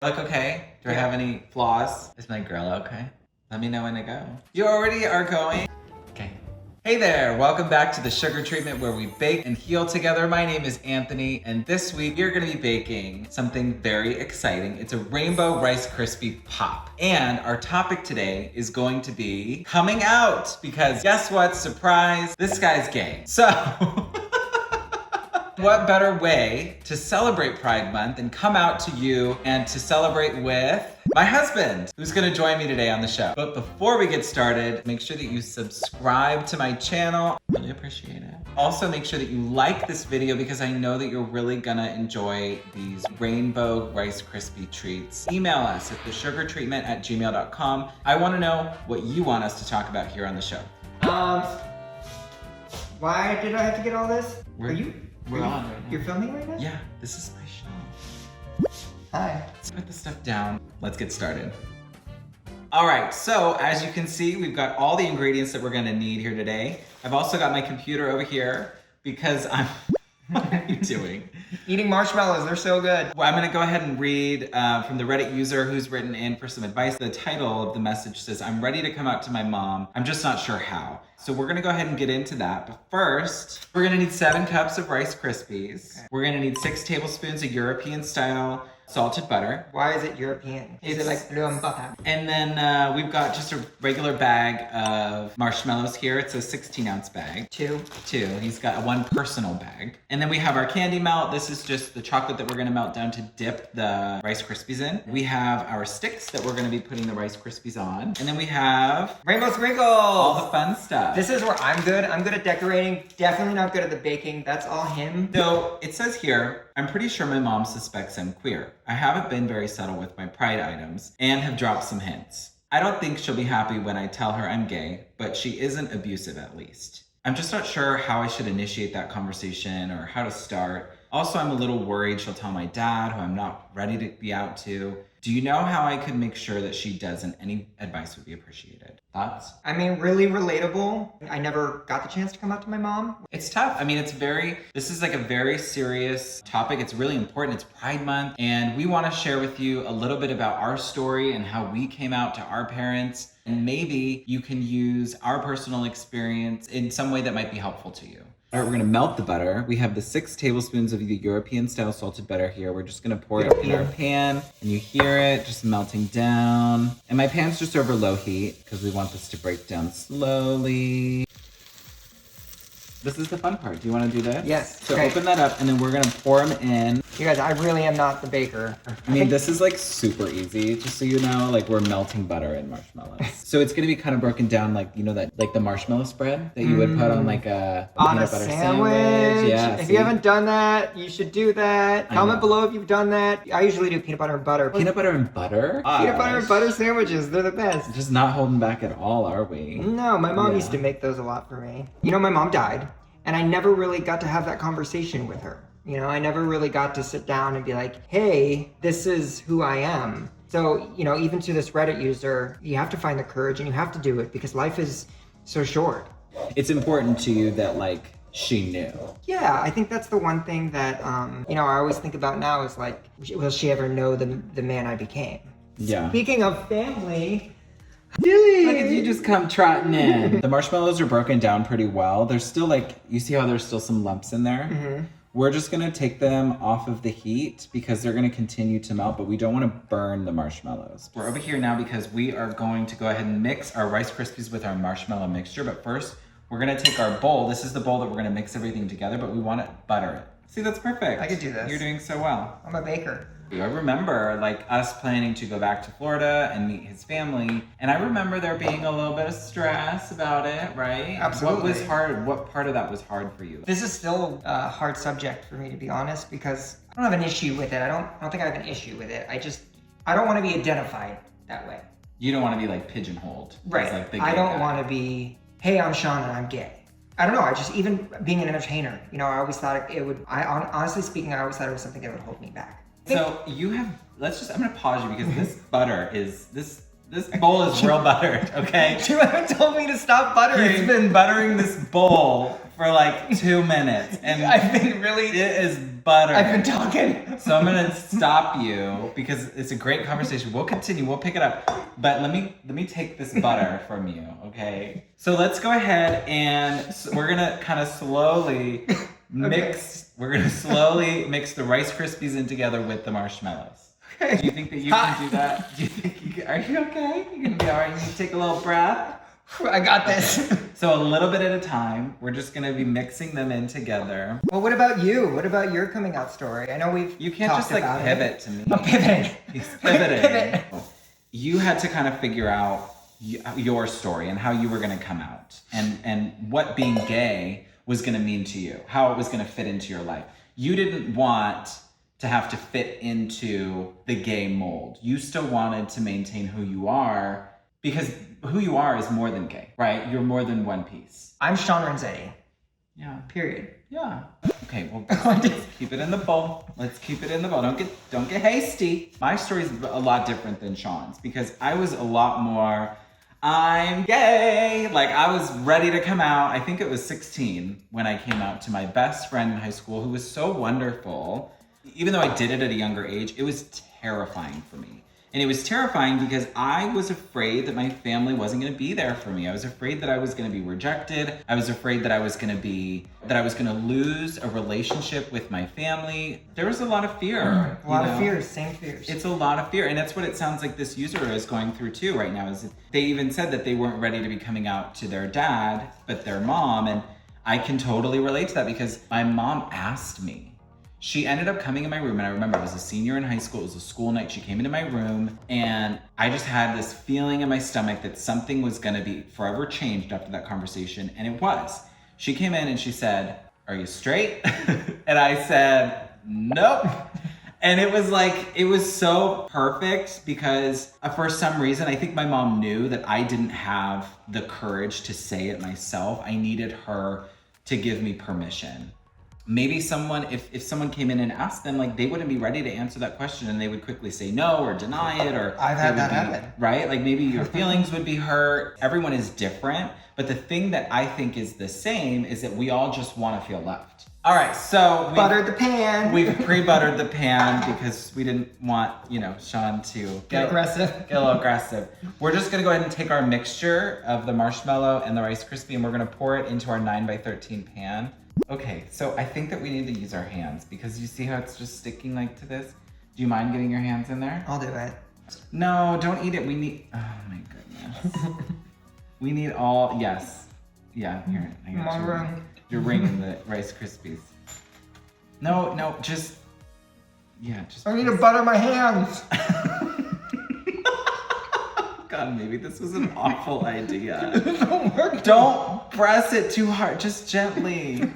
Look okay? Do I have any flaws? Is my girl okay? Let me know when to go. You already are going? Okay. Hey there, welcome back to the Sugar Treatment where we bake and heal together. My name is Anthony, and this week we're gonna be baking something very exciting. It's a Rainbow Rice Krispy Pop. And our topic today is going to be coming out, because guess what, surprise, this guy's gay. So, what better way to celebrate Pride Month and come out to you and to celebrate with my husband, who's gonna join me today on the show. But before we get started, make sure that you subscribe to my channel. Really appreciate it. Also, make sure that you like this video because I know that you're really gonna enjoy these Rainbow Rice Krispy treats. Email us at thesugartreatment@gmail.com. I wanna know what you want us to talk about here on the show. Why did I have to get all this? We're on right now. You're filming right now? Yeah, this is my show. Hi. Let's put this stuff down. Let's get started. All right, so as you can see, we've got all the ingredients that we're gonna need here today. I've also got my computer over here because I'm, what are you doing? Eating marshmallows, they're so good. Well, I'm gonna go ahead and read from the Reddit user who's written in for some advice. The title of the message says, I'm ready to come out to my mom. I'm just not sure how. So we're gonna go ahead and get into that. But first, we're gonna need 7 cups of Rice Krispies. Okay. We're gonna need 6 tablespoons of European style salted butter. Why is it European? Is it like bleu and butter? And then we've got just a regular bag of marshmallows here. It's a 16-ounce bag. Two. He's got one personal bag. And then we have our candy melt. This is just the chocolate that we're gonna melt down to dip the Rice Krispies in. We have our sticks that we're gonna be putting the Rice Krispies on. And then we have rainbow sprinkles. All the fun stuff. This is where I'm good. I'm good at decorating. Definitely not good at the baking. That's all him. So it says here, I'm pretty sure my mom suspects I'm queer. I haven't been very subtle with my pride items and have dropped some hints. I don't think she'll be happy when I tell her I'm gay, but she isn't abusive at least. I'm just not sure how I should initiate that conversation or how to start. Also, I'm a little worried she'll tell my dad, who I'm not ready to be out to. Do you know how I could make sure that she doesn't? Any advice would be appreciated. Thoughts? I mean, really relatable. I never got the chance to come out to my mom. It's tough. I mean, this is like a very serious topic. It's really important. It's Pride Month. And we want to share with you a little bit about our story and how we came out to our parents. And maybe you can use our personal experience in some way that might be helpful to you. All right, we're gonna melt the butter. We have the 6 tablespoons of the European style salted butter here. We're just gonna pour it in our pan, and you hear it just melting down. And my pan's just over low heat because we want this to break down slowly. This is the fun part. Do you wanna do this? Yes. So open that up, and then we're gonna pour them in. You guys, I really am not the baker. I mean, this is like super easy, just so you know, like we're melting butter in marshmallows. So it's gonna be kind of broken down like, you know, that like the marshmallow spread that you would put on like a peanut butter sandwich. Yeah, if you haven't done that, you should do that. Comment below if you've done that. I usually do peanut butter and butter. Peanut butter and butter? Peanut butter and butter sandwiches, they're the best. Just not holding back at all, are we? No, my mom used to make those a lot for me. You know, my mom died, and I never really got to have that conversation with her. You know, I never really got to sit down and be like, hey, this is who I am. So, you know, even to this Reddit user, you have to find the courage and you have to do it because life is so short. It's important to you that like she knew. Yeah, I think that's the one thing that, you know, I always think about now is like, will she ever know the man I became? Yeah. Speaking of family, Look at you just come trotting in. The marshmallows are broken down pretty well. There's still like, you see how there's still some lumps in there? Mm-hmm. We're just gonna take them off of the heat because they're gonna continue to melt, but we don't wanna burn the marshmallows. We're over here now because we are going to go ahead and mix our Rice Krispies with our marshmallow mixture, but first, we're gonna take our bowl. This is the bowl that we're gonna mix everything together, but we wanna butter it. See, that's perfect. I could do this. You're doing so well. I'm a baker. I remember like us planning to go back to Florida and meet his family. And I remember there being a little bit of stress about it, right? Absolutely. What was hard? What part of that was hard for you? This is still a hard subject for me, to be honest, because I don't have an issue with it. I don't think I have an issue with it. I don't want to be identified that way. You don't want to be like pigeonholed. Right. Like the I gay don't guy. want to be, hey, I'm Sean and I'm gay. I don't know. I just, even being an entertainer, you know, I always thought it would, honestly speaking, I always thought it was something that would hold me back. So you have, I'm gonna pause you because this butter is, this bowl is real buttered, okay? You haven't told me to stop buttering. He's been buttering this bowl for like 2 minutes. And I've been really... It is butter. I've been talking. So I'm gonna stop you because it's a great conversation. We'll continue, we'll pick it up. But let me take this butter from you, okay? So let's go ahead and we're gonna kind of slowly mix the Rice Krispies in together with the marshmallows. Okay. Do you think that you can do that? Are you okay? You gonna be all right? You can take a little breath? I got this. So a little bit at a time. We're just gonna be mixing them in together. Well, what about you? What about your coming out story? I know You can't just like pivot to me. I'm pivoting. He's pivoting. Pivot. You had to kind of figure out your story and how you were gonna come out and what being gay was gonna mean to you, how it was gonna fit into your life. You didn't want to have to fit into the gay mold. You still wanted to maintain who you are because who you are is more than gay, right? You're more than one piece. I'm Sean Renzetti. Yeah. Period. Yeah. Okay, well, let's keep it in the bowl. Let's keep it in the bowl. Don't get hasty. My story's a lot different than Sean's because I was a lot more, I'm gay. Like I was ready to come out. I think it was 16 when I came out to my best friend in high school who was so wonderful. Even though I did it at a younger age, it was terrifying for me. And it was terrifying because I was afraid that my family wasn't going to be there for me. I was afraid that I was going to be rejected. I was afraid that I was going to lose a relationship with my family. There was a lot of fear. A lot of fears, same fears. It's a lot of fear. And that's what it sounds like this user is going through too right now. Is they even said that they weren't ready to be coming out to their dad, but their mom. And I can totally relate to that because my mom asked me. She ended up coming in my room, and I remember I was a senior in high school. It was a school night. She came into my room, and I just had this feeling in my stomach that something was gonna be forever changed after that conversation, and it was. She came in and she said, "Are you straight?" And I said, "Nope." And it was so perfect because for some reason, I think my mom knew that I didn't have the courage to say it myself. I needed her to give me permission. Maybe if someone came in and asked them, like they wouldn't be ready to answer that question and they would quickly say no or deny it or I've had that happen. Right? Like maybe your feelings would be hurt. Everyone is different. But the thing that I think is the same is that we all just want to feel loved. All right, so Buttered the pan. We've pre-buttered the pan because we didn't want, Sean to Get aggressive. Get a little aggressive. We're just gonna go ahead and take our mixture of the marshmallow and the Rice Krispie and we're gonna pour it into our 9x13 pan. Okay, so I think that we need to use our hands because you see how it's just sticking like to this? Do you mind getting your hands in there? I'll do it. No, don't eat it. We need, oh my goodness. We need all, yes. Yeah, here, I got your ring. Your ring in the Rice Krispies. No, just. I need to butter my hands. God, maybe this was an awful idea. Don't work. Don't press it too hard, just gently.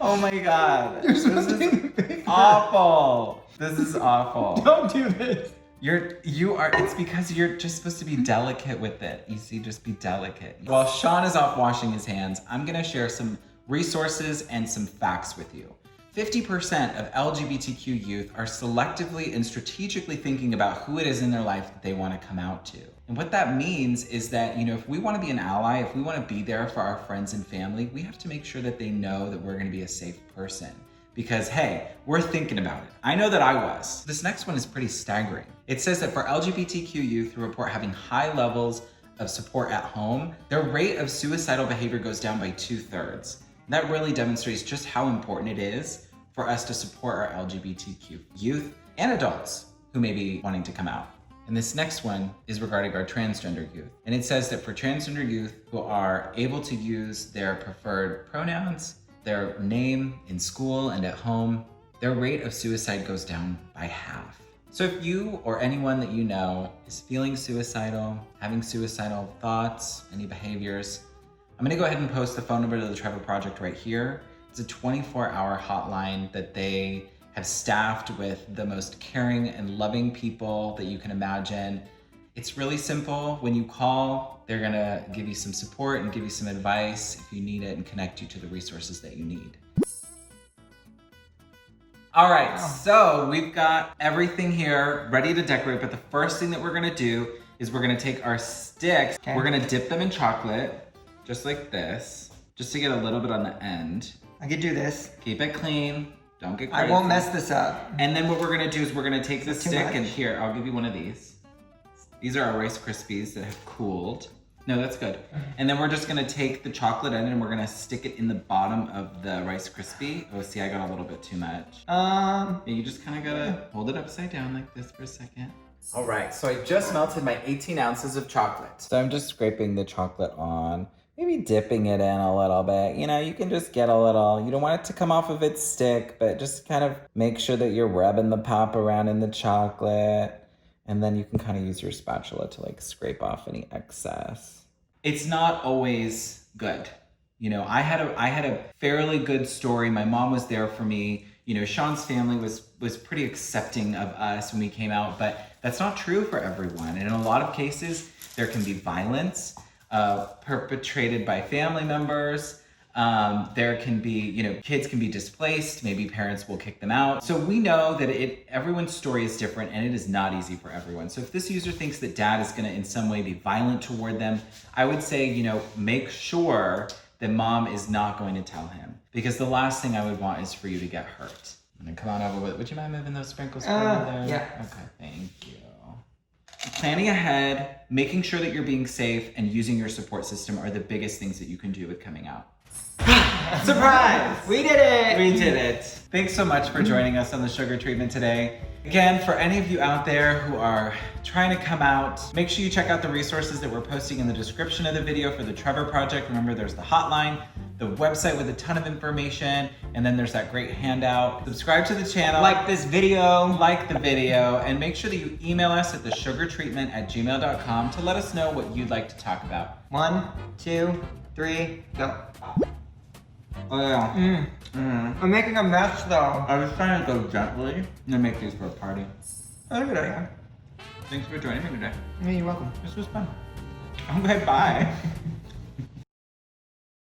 Oh my God. This is awful. This is awful. Don't do this. It's because you're just supposed to be delicate with it. You see, just be delicate. While Sean is off washing his hands, I'm gonna share some resources and some facts with you. 50% of LGBTQ youth are selectively and strategically thinking about who it is in their life that they want to come out to. And what that means is that, if we want to be an ally, if we want to be there for our friends and family, we have to make sure that they know that we're going to be a safe person. Because, hey, we're thinking about it. I know that I was. This next one is pretty staggering. It says that for LGBTQ youth who report having high levels of support at home, their rate of suicidal behavior goes down by 2/3. That really demonstrates just how important it is for us to support our LGBTQ youth and adults who may be wanting to come out. And this next one is regarding our transgender youth. And it says that for transgender youth who are able to use their preferred pronouns, their name in school and at home, their rate of suicide goes down by half. So if you or anyone that you know is feeling suicidal, having suicidal thoughts, any behaviors, I'm gonna go ahead and post the phone number to the Trevor Project right here. It's a 24-hour hotline that they have staffed with the most caring and loving people that you can imagine. It's really simple. When you call, they're gonna give you some support and give you some advice if you need it and connect you to the resources that you need. All right, so we've got everything here ready to decorate, but the first thing that we're gonna do is we're gonna take our sticks, Okay. we're gonna dip them in chocolate, just like this, just to get a little bit on the end. I could do this. Keep it clean, don't get crazy. I won't mess this up. And then what we're gonna do is we're gonna take the Is that too stick and much? here, I'll give you one of these. These are our Rice Krispies that have cooled. No, that's good. And then we're just gonna take the chocolate end and we're gonna stick it in the bottom of the Rice Krispie. Oh, see, I got a little bit too much. Yeah, you just kind of gotta hold it upside down like this for a second. All right, so I just melted my 18 ounces of chocolate. So I'm just scraping the chocolate on, maybe dipping it in a little bit. You know, you can just get a little, you don't want it to come off of its stick, but just kind of make sure that you're rubbing the pop around in the chocolate. And then you can kind of use your spatula to like scrape off any excess. It's not always good. You know, I had a fairly good story. My mom was there for me. You know, Sean's family was pretty accepting of us when we came out, but that's not true for everyone. And in a lot of cases, there can be violence perpetrated by family members. There can be, you know, kids can be displaced, maybe parents will kick them out. So we know that everyone's story is different and it is not easy for everyone. So if this user thinks that dad is gonna in some way be violent toward them, I would say, you know, make sure that mom is not going to tell him. Because the last thing I would want is for you to get hurt. I'm gonna come on over with, would you mind moving those sprinkles for me there? Yeah. Okay, thank you. Planning ahead, making sure that you're being safe, and using your support system are the biggest things that you can do with coming out. Surprise! We did it! We did it. Thanks so much for joining us on the sugar treatment today. Again, for any of you out there who are trying to come out, make sure you check out the resources that we're posting in the description of the video for the Trevor Project. Remember, there's the hotline, the website with a ton of information, and then there's that great handout. Subscribe to the channel. Like this video. Like the video, and make sure that you email us at thesugartreatment@gmail.com to let us know what you'd like to talk about. 1, 2, 3, go. Oh yeah. I'm making a mess though. I was trying to go gently and make these for a party. That's a good idea. Thanks for joining me today. Yeah, you're welcome. This was fun. Okay, bye.